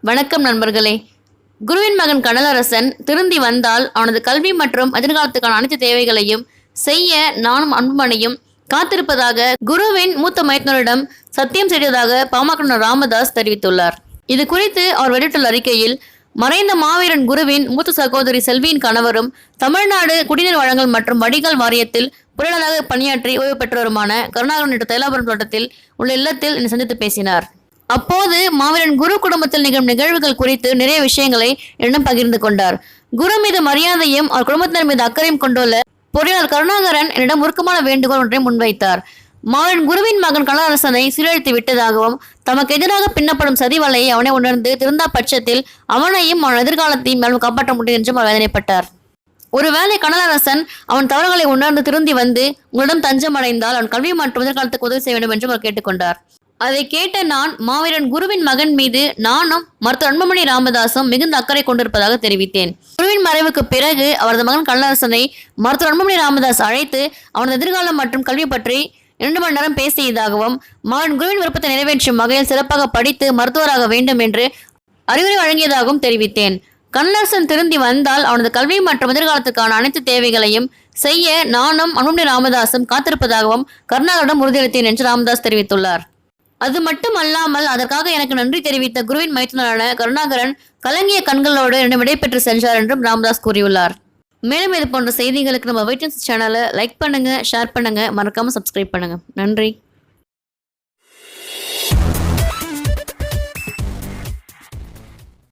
வணக்கம் நண்பர்களே. குருவின் மகன் கனலரசன் திருந்தி வந்தால் அவனது கல்வி மற்றும் எதிர்காலத்துக்கான அனைத்து தேவைகளையும் செய்ய நானும் அன்புமணியும் காத்திருப்பதாக குருவின் மூத்த மைத்துனரிடம் சத்தியம் செய்ததாக பாமக ராமதாஸ் தெரிவித்துள்ளார். இது குறித்து அவர் வெளியிட்டுள்ள அறிக்கையில், மறைந்த மாவீரன் குருவின் மூத்த சகோதரி செல்வியின் கணவரும் தமிழ்நாடு குடிநீர் வழங்கல் மற்றும் வடிகால் வாரியத்தில் பொறியாளராக பணியாற்றி ஓய்வு பெற்றவருமான கருணாகரன் நேற்று தைலாபுரம் தோட்டத்தில் உள்ள இல்லத்தில் என்னை சந்தித்து பேசினார். அப்போது மாவீரன் குரு குடும்பத்தில் நிகழும் நிகழ்வுகள் குறித்து நிறைய விஷயங்களை என்னிடம் பகிர்ந்து கொண்டார். குரு மீது மரியாதையும் அவர் குடும்பத்தினர் மீது அக்கறையும் கொண்டுள்ள பொறியாளர் கருணாகரன் என்னிடம் உருக்கமான வேண்டுகோள் ஒன்றை முன்வைத்தார். மாவீரன் குருவின் மகன் கனலரசனை சீரழித்து விட்டதாகவும் தமக்கு எதிராக பின்னப்படும் சதி வலையை அவனை உணர்ந்து திருந்தா பட்சத்தில் அவனையும் அவன் எதிர்காலத்தையும் மேலும் காப்பாற்ற முடியும் என்றும் அவர் வேதனைப்பட்டார். ஒருவேளை கனலரசன் அவன் தவறுகளை உணர்ந்து திருந்தி வந்து உங்களிடம் தஞ்சம் அடைந்தால் அவன் கல்வி மற்றும் எதிர்காலத்துக்கு உதவி செய்ய வேண்டும் என்றும் அவர் கேட்டுக்கொண்டார். அதை கேட்ட நான் மாவீரன் குருவின் மகன் மீது நானும் மருத்துவர் அன்புமணி ராமதாசும் மிகுந்த அக்கறை கொண்டிருப்பதாக தெரிவித்தேன். குருவின் மறைவுக்கு பிறகு அவரது மகன் கனலரசனை மருத்துவர் அன்புமணி ராமதாஸ் அழைத்து அவனது எதிர்காலம் மற்றும் கல்வி பற்றி 2 மணி நேரம் பேசியதாகவும் மகன் குருவின் விருப்பத்தை நிறைவேற்றும் வகையில் சிறப்பாக படித்து மருத்துவராக வேண்டும் என்று அறிவுரை வழங்கியதாகவும் தெரிவித்தேன். கனலரசன் திருந்தி வந்தால் அவனது கல்வி மற்றும் எதிர்காலத்துக்கான அனைத்து தேவைகளையும் செய்ய நானும் அன்புமணி ராமதாசும் காத்திருப்பதாகவும் கருணாகரனிடம் உறுதியளித்தேன் என்று ராமதாஸ் தெரிவித்துள்ளார். அது மட்டுமல்லாமல் அதற்காக எனக்கு நன்றி தெரிவித்த குருவின் மைத்துனரான கருணாகரன் கலங்கிய கண்களோடு என்னிடம் விடைபெற்று சென்றார் என்றும் ராமதாஸ் கூறியுள்ளார். மேலும் இது போன்ற செய்திகளுக்கு நம்ம வைட்டன்ஸ் சேனலை லைக் பண்ணுங்க, ஷேர் பண்ணுங்க, மறக்காம சப்ஸ்கிரைப் பண்ணுங்க. நன்றி.